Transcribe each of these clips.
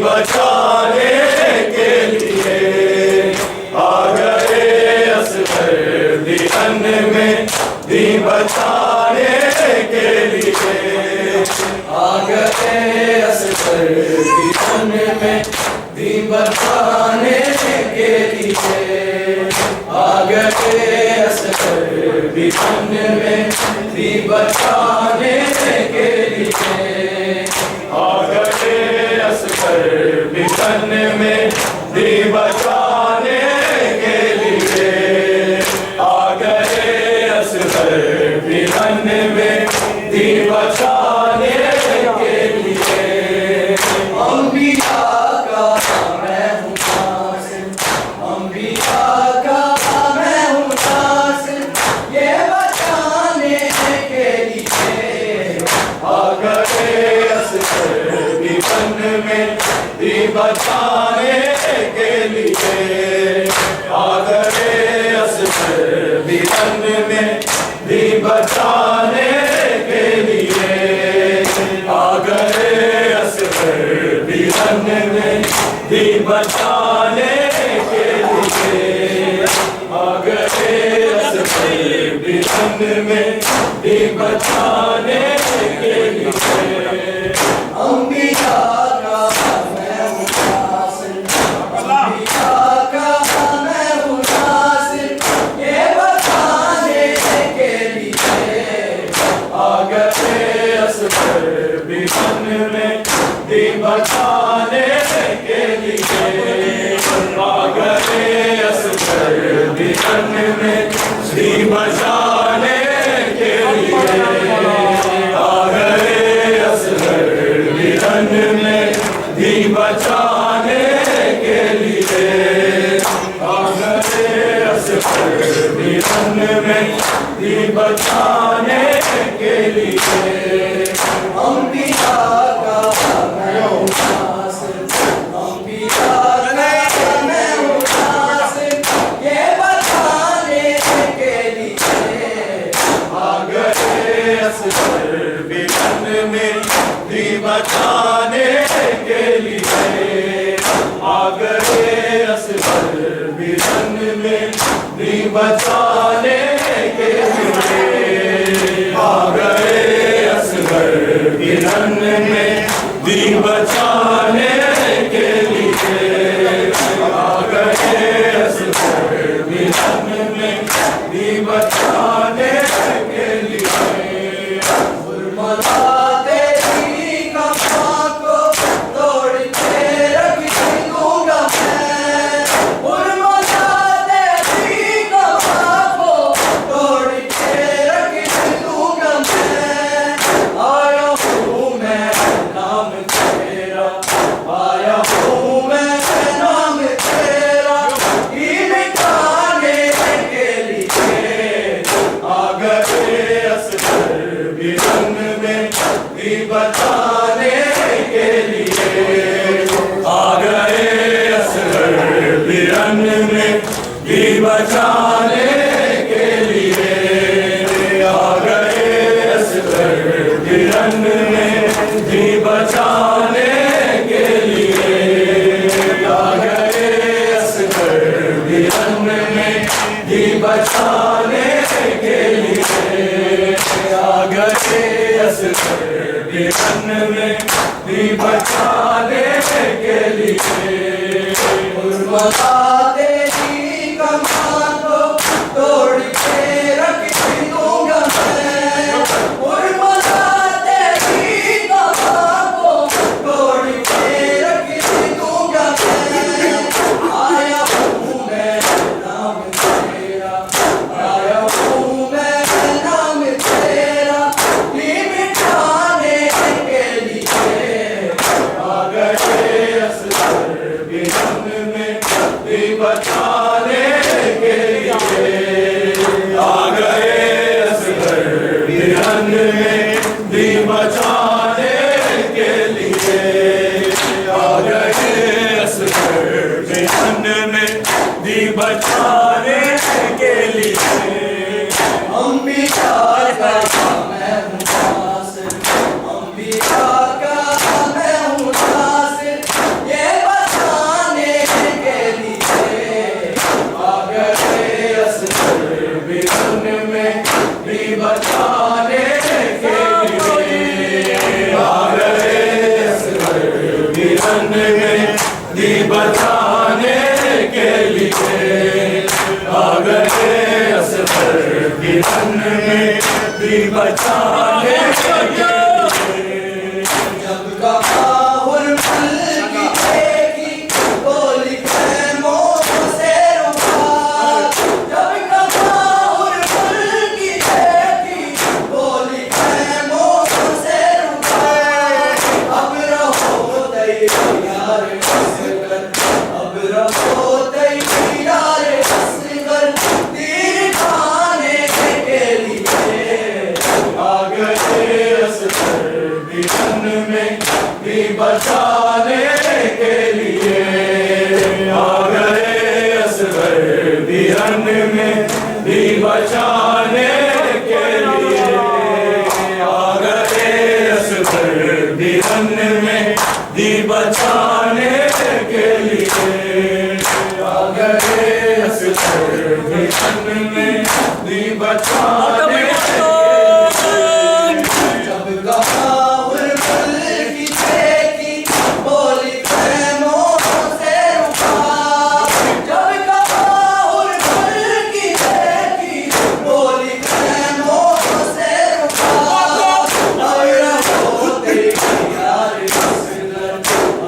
बचाने के लिए आ गए असगर दिहन में दी बचाने के लिए आ गए असगर दिहन में दी बचाने के लिए आ गए असगर दिहन में दी बचाने के लिए आ गए असगर दिहन में दी बचाने के लिए आ गए असगर दिहन में दी बचाने के लिए अंबिया का मैं हूँ नासिर अंबिया का मैं हूँ नासिर ये बचाने के लिए आ गए असगर दिहन में दी बचाने के लिए आ गए असगर दिहन में दी बचाने के लिए आ गए असगर दिहन में दी बचाने के लिए आ गए असगर दिहन में दी बचाने के लिए अंबिया का मैं हूँ नासिर अंबिया का मैं हूँ नासिर ये बचाने के लिए आ गए असगर दिहन में दी बचाने के लिए आ गए असगर दिहन में दी बचाने के लिए आ गए असगर दिहन में दी बचाने के लिए आ गए असगर दिहन में दी बचाने के लिए अंबिया का मैं हूँ नासिर अंबिया का मैं हूँ नासिर ये बचाने के लिए आ गए असगर दिहन में दी बचाने के लिए आ गए असगर दिहन में दी बचाने के लिए आ गए असगर दिहन में दी बचाने के लिए आ गए असगर दिहन में दी बचाने के लिए उर्मला तेरी कमां को तोड़ के रख दूंगा मैं उर्मला तेरी कमां को तोड़ के रख दूंगा मैं आया हूँ मैं नाम तेरा आया हूँ मैं नाम तेरा ही मिटाने के लिए आ गए असगर दिहन में दी बचाने के लिए आ गए असगर दिहन में दी बचाने के लिए आ गए असगर दिहन में दी बचाने के लिए आ गए असगर दिहन में दी बचाने के लिए आ गए असगर दिहन में दी बचाने के लिए उर्मला तेरी कमां को तोड़ के रख दूंगा मैं उर्मला तेरी कमां को तोड़ के रख दूंगा मैं आया हूँ मैं नाम तेरा आया हूँ मैं नाम तेरा ही मिटाने के लिए आ गए असगर दिहन में दी बचाने के लिए आ गए असगर दिहन में दी बचाने के लिए आ गए असगर दिहन में दी बचाने के लिए अंबिया का मैं हूँ नासिर अंबिया का मैं हूँ नासिर बचाने के लिए। जब कहा हुर्मल की देखी गोली खैमों से रुका, जब कहा हुर्मल की देखी गोली खैमों से रुका। अब रहो तैयार असगर, अब रहो तैयार असगर, तीर खाने के लिए आ गए असगर बिरन में भी बचाने के लिए। आ गए असगर बिरन में भी बचाने के लिए। आ गए असगर बिरन में भी बचाने के लिए। आ गए असगर बिरन में भी बचाने के लिए। जब कहा हुर्मल की देखी गोली खैमों से रुका, जब कहा हुर्मल की देखी गोली खैमों से रुका। अब रहो तैयार असगर,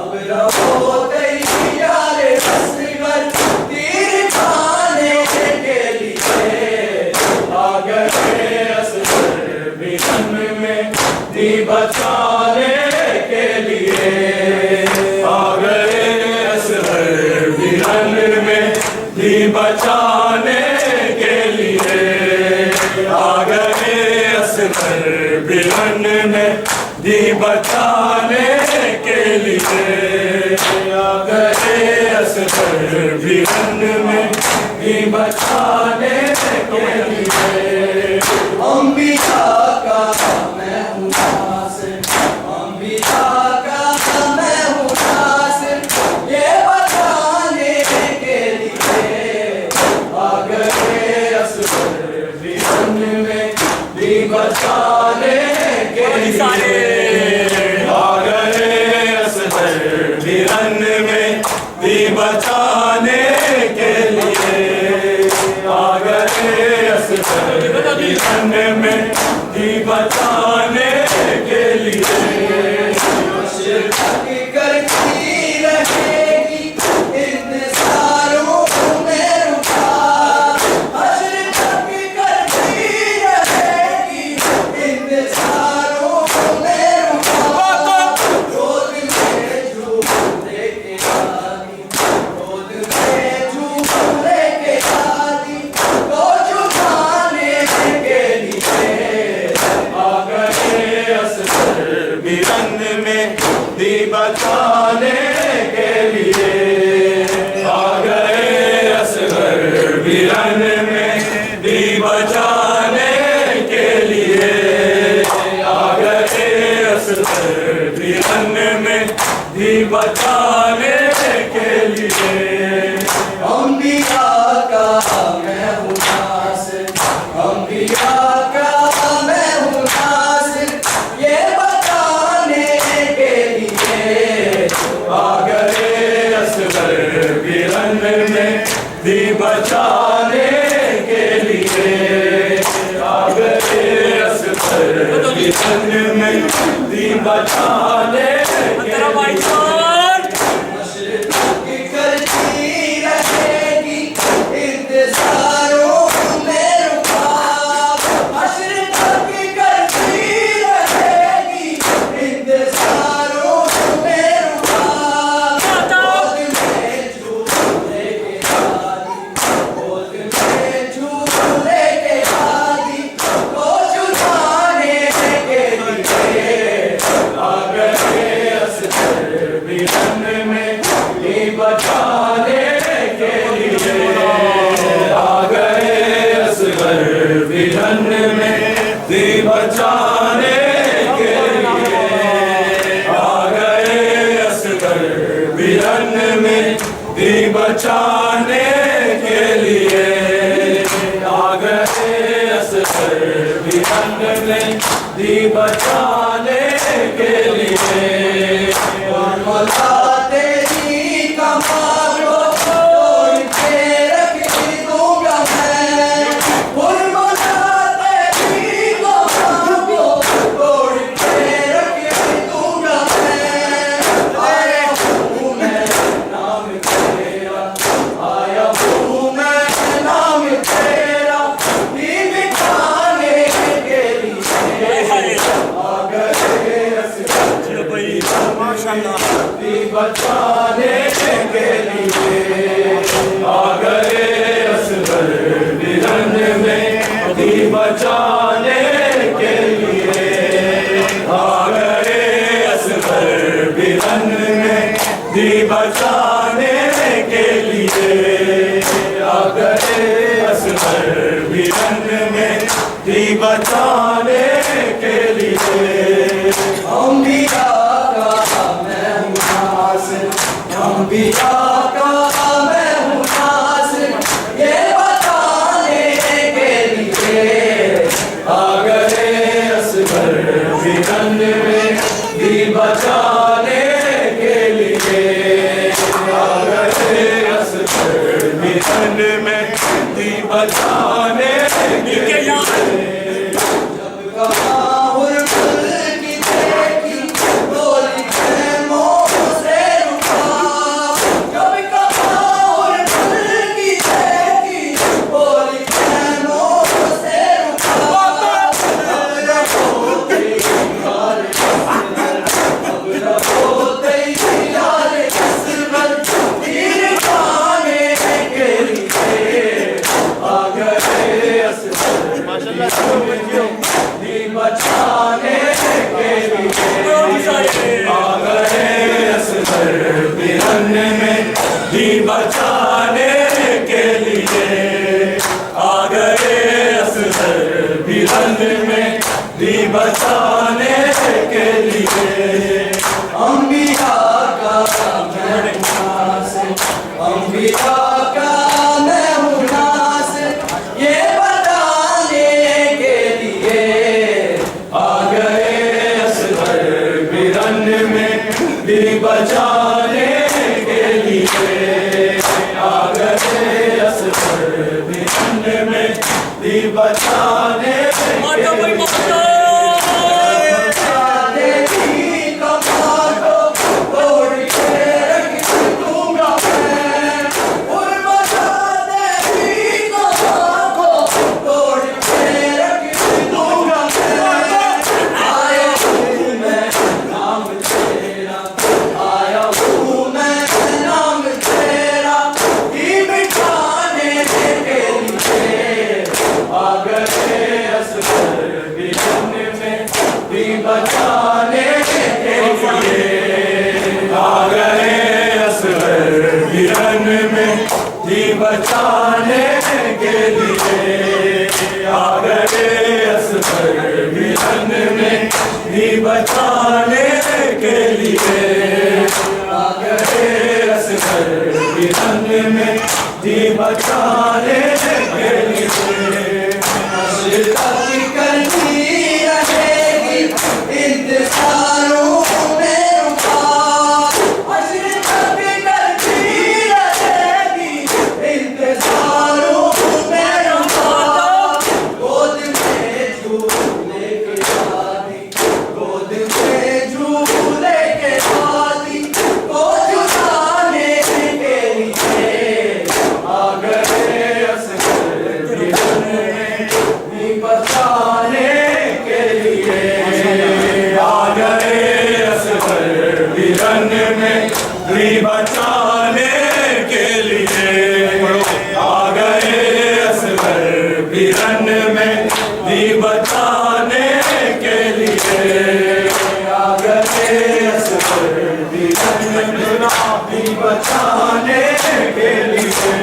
अब रहो तैयार असगर, तीर खाने के लिए आ गए असगर बिरन में भी बचाने के लिए। आ गए असगर बिरन में भी बचाने के लिए। आ गए असगर बिरन में भी बचाने के लिए। आ गए असगर बिरन में भी बचाने के लिए। अंबिका का मैं हूँ नासिर, अंबिका का मैं हूँ नासिर, ये बताने के लिए आ गए असगर बिरन में भी बचाने के लिए। आ गए असगर बिरन में भी बचाने के लिए। आ गए असगर बिरन में भी बचाने के लिए। हश्र तक करती रहेगी इंतज़ारों में रुका, हश्र तक करती रहेगी इंतज़ारों में रुका। गोद में झूम लेके आनी, गोद में झूम लेके आनी, तो झुकाने के लिए आ गए असगर बिरन में भी बचाने के लिए। आ गए असगर बिरन में भी बचाने के लिए। आ गए असगर बिरन में भी बचाने के लिए। अंबिका का मैं हूँ नासिर, अंबिका का मैं हूँ नासिर, ये बताने के लिए आ गए असगर बिरन में भी बचाने के लिए। आ गए असगर बिरन में भी बचाने के लिए। हश्र तक करती रहेगी इंतज़ारों में रुका, हश्र तक करती रहेगी इंतज़ारों में रुका। गोद में झूम लेके आनी, गोद में झूम लेके आनी, तो झुकाने के लिए आ गए असगर बिरन में भी बचाने के लिए। आ गए असगर बिरन में भी बचाने के लिए। आ गए असगर बिरन में भी बचाने के लिए। आ गए असगर बिरन में भी बचाने के लिए। और मौला तेरी कमाल को तोड़ के रख दूंगा मैं, और मौला तेरी कमाल आ गए असगर भी रंग में थी बचाने के लिए। हम भी आका मैं हूँ नासिर, हम भी आका मैं हूँ नासिर, ये बताने के लिए आ गए असगर भी रंग में थी बचाने के लिए। आ गए असगर भी रंग में थी बचाने के लिए। जब कहा हुर्बुल की देखी डोली खेमों से रुका, जब कहा हुर्बुल की देखी डोली खेमों से रुका, अब रखो तैयार असगर तीर खाने के लिए। आ गए असगर भी बचाने के लिए। आ गए असगर भी रंग में भी बचाने के लिए। आ गए असगर भी रंग में भी बचाने के लिए। हम भी आका मैं हूँ नासिर, हम भी आका मैं हूँ नासिर, ये बताने के लिए आ गए असगर भी रंग में भी बचाने के लिए। आ गए असगर भी रंग में भी बचाने के लिए। देवी कमांडो तोड़ के रख दूंगा मैं, उर्मजा देवी कमांडो तोड़ के रख दूंगा मैं। आया हूँ मैं नाम तेरा, आया हूँ मैं नाम तेरा, ही मिटाने के लिए। आ गए असगर भी रंग में भी बचाने के लिए। आ गए असगर भी रंग में भी बचाने के लिए। आ गए असगर भी रंग में भी बचाने के लिए। आ गए असगर भी रंग में भी बचाने के लिए। की करनी रहेगी इंतजारों में रुका, अशरफ की करनी रहेगी इंतजारों में रुका। गोद में झूले के आदि, गोद में झूले के आदि को झुलाने के लिए। आ गए असगर भी रंग में भी बचाने के लिए। आ गए असगर भी रंग में भी बचाने के लिए। आ गए असगर भी रंग में भी बचाने के लिए। आ गए असगर भी रंग में भी बचाने के लिए।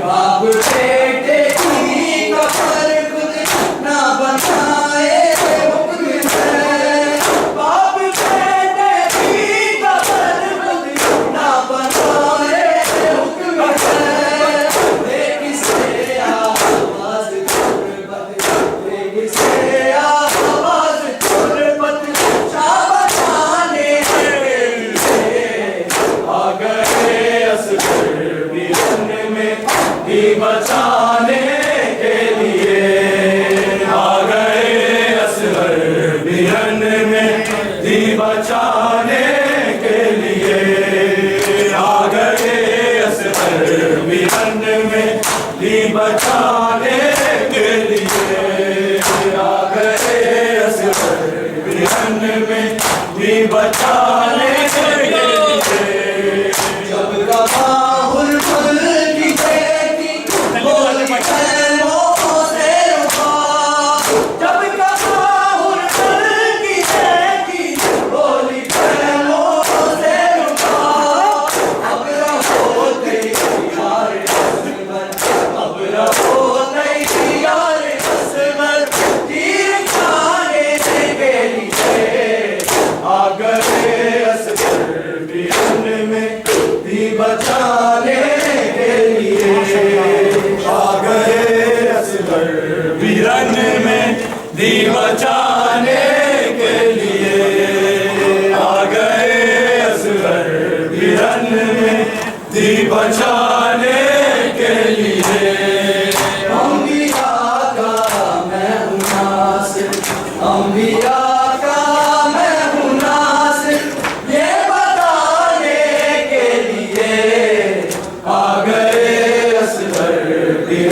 बाप बेटे की कफर खुद ना बनाए हुक्म है, बाप बेटे की कफर खुद ना बनाए हुक्म है। देख से आवाज गुर्बत, देख से आवाज गुर्बत, शाह बचाने के लिए। आ गए असगर भी रंग में भी बचाने के लिए। आ गए असगर भी रंग में भी बचाने के लिए। आ गए असगर भी रंग में भी बचाने के लिए। आ गए असगर भी रंग में भी बचाने के लिए। जब कहा हुर्बुल की देखी बोली खेमों से रुका, जब कहा हुर्बुल की देखी बोली खेमों से रुका, अब रहो तैयार असगर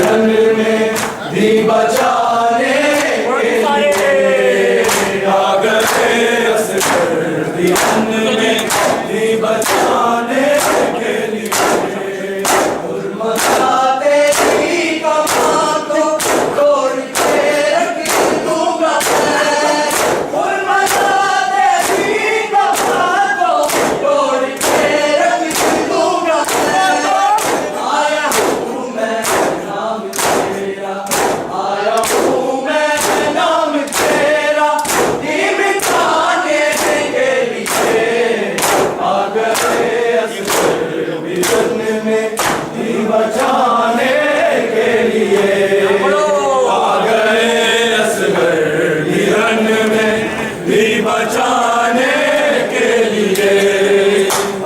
रन में दी बचाने के लिए आ गए असगर भी रन में दी बचाने के लिए मचाते ही कमान को तोड़ के रख दूंगा मैं मचाते ही कमान को तोड़ के रख दूंगा मैं आया हूँ मैं नाम तेरा आया हूँ मैं नाम तेरा ये मिटाने के लिए आ गए असगर भी रन में दी बचाने के लिए आ गए असगर भी रन में दी बचाने के लिए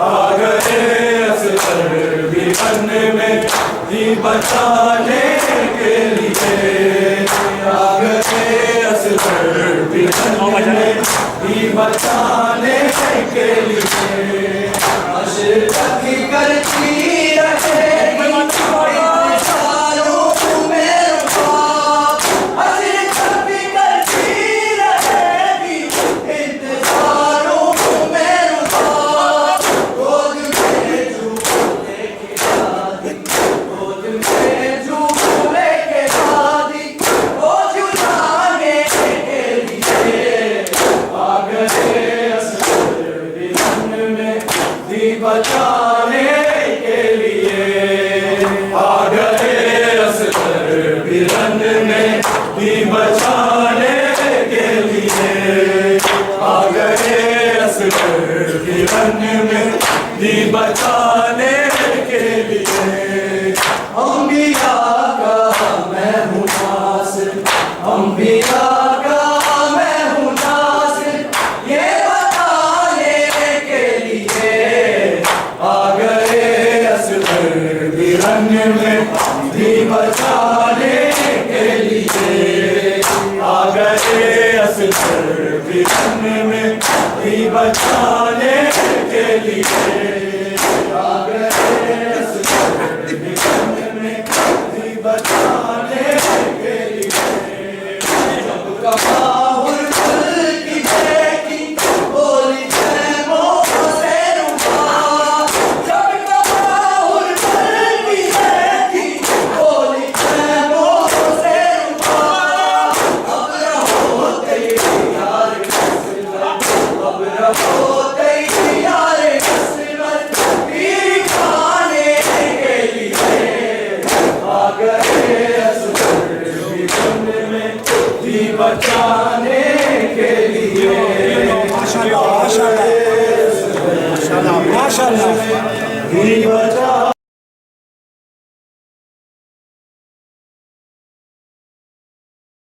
आ गए असगर भी रन में दी बचाने के लिए आ गए असगर भी रन में दी बचाने के लिए अशरफ करती रहेगी इंतजारों में रुबाब अशरफ करती रहेगी इंतजारों में रुबाब गोद में झूले के दादी गोद में झूले के दादी वो झुलाने के लिए आ गए असगर भी रन में दी बचाने के लिए आ गए असगर भी रन में दी बचाने के लिए आ गए असगर भी रन में दी बचाने के लिए अंबिया का मैं हूँ नासिर अंबिया का मैं हूँ नासिर ये बताने के लिए आ गए असगर भी रन में दी बचाने के लिए आ गए असगर भी रन में दी बचाने के लिए आ गए असगर भी रन में दी बचाने के लिए कबाहुर फल की देखी बोली जैमो से रुबा जब कबाहुर फल की देखी बोली जैमो से रुबा अब रहो तैयार अब रहो तैयार पीर खाने के लिए आ गए असगर भी रन में दी बचाने के लिए माशाल्लाह माशाल्लाह माशाल्लाह दी बचा